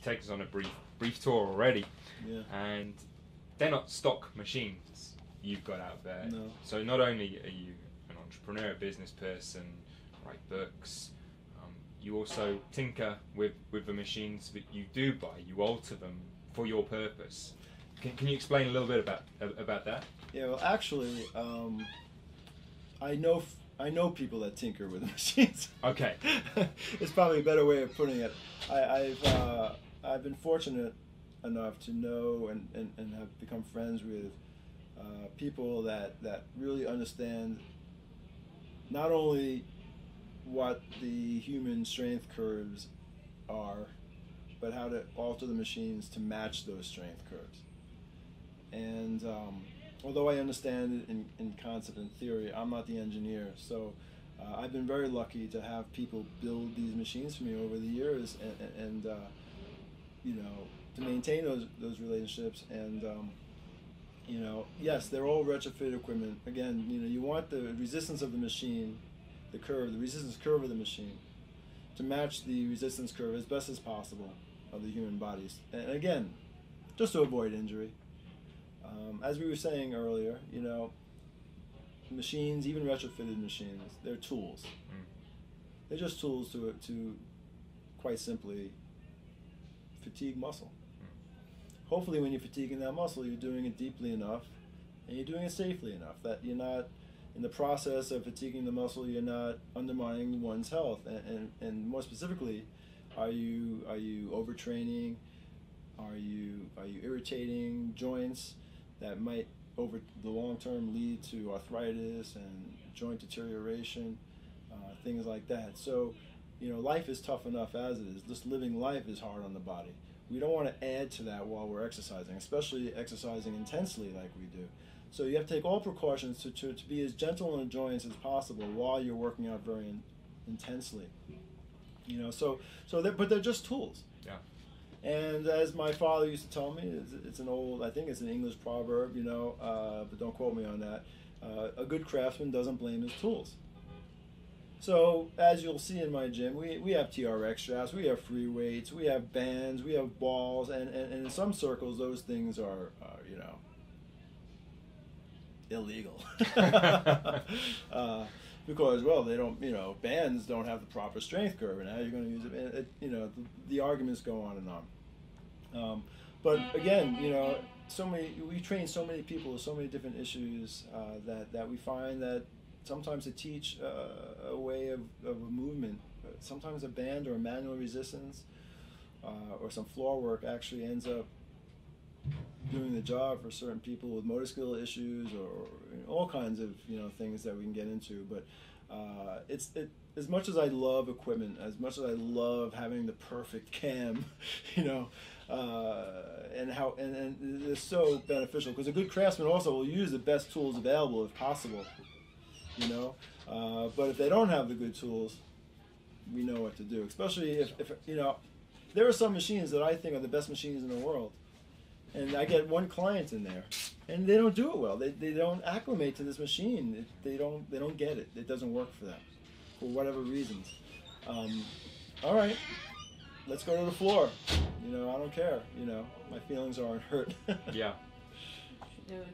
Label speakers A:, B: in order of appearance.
A: take us on a brief tour already.
B: Yeah.
A: And they're not stock machines you've got out there.
B: No.
A: So not only are you an entrepreneur, a business person, write books, you also tinker with the machines that you do buy. You alter them for your purpose. Can you explain a little bit about that?
B: Yeah, well, actually, I know people that tinker with machines.
A: Okay.
B: It's probably a better way of putting it. I've been fortunate enough to know and have become friends with people that really understand not only what the human strength curves are, but how to alter the machines to match those strength curves. And although I understand it in concept and theory, I'm not the engineer. So I've been very lucky to have people build these machines for me over the years, and you know, to maintain those relationships. And you know, yes, they're all retrofit equipment. Again, you know, you want the resistance of the machine, the resistance curve of the machine, to match the resistance curve as best as possible of the human bodies. And again, just to avoid injury. As we were saying earlier, you know, machines, even retrofitted machines, they're tools. They're just tools to quite simply fatigue muscle. Hopefully when you're fatiguing that muscle, you're doing it deeply enough and you're doing it safely enough that you're not, in the process of fatiguing the muscle, you're not undermining one's health. And more specifically, are you overtraining? Are you irritating joints that might over the long term lead to arthritis and joint deterioration, things like that. So, you know, life is tough enough as it is. Just living life is hard on the body. We don't want to add to that while we're exercising, especially exercising intensely like we do. So you have to take all precautions to be as gentle on the joints as possible while you're working out very intensely. You know, but they're just tools.
A: Yeah.
B: And as my father used to tell me, it's an old, I think it's an English proverb, you know, but don't quote me on that. A good craftsman doesn't blame his tools. So as you'll see in my gym, we have TRX straps, we have free weights, we have bands, we have balls, and in some circles those things are you know, illegal. Because, well, they don't, you know, bands don't have the proper strength curve, and how you're going to use it, you know, the arguments go on and on. But again, you know, we train so many people with so many different issues that we find that sometimes to teach a way of a movement, sometimes a band or a manual resistance or some floor work actually ends up doing the job for certain people with motor skill issues or you know, all kinds of, you know, things that we can get into. But as much as I love equipment, as much as I love having the perfect cam, you know, and it's so beneficial because a good craftsman also will use the best tools available if possible, you know. But if they don't have the good tools, we know what to do. Especially if you know, there are some machines that I think are the best machines in the world. And I get one client in there, and they don't do it well. They don't acclimate to this machine. They don't get it. It doesn't work for them, for whatever reasons. All right, let's go to the floor. You know, I don't care. You know, my feelings aren't hurt.
A: Yeah.
C: Dude,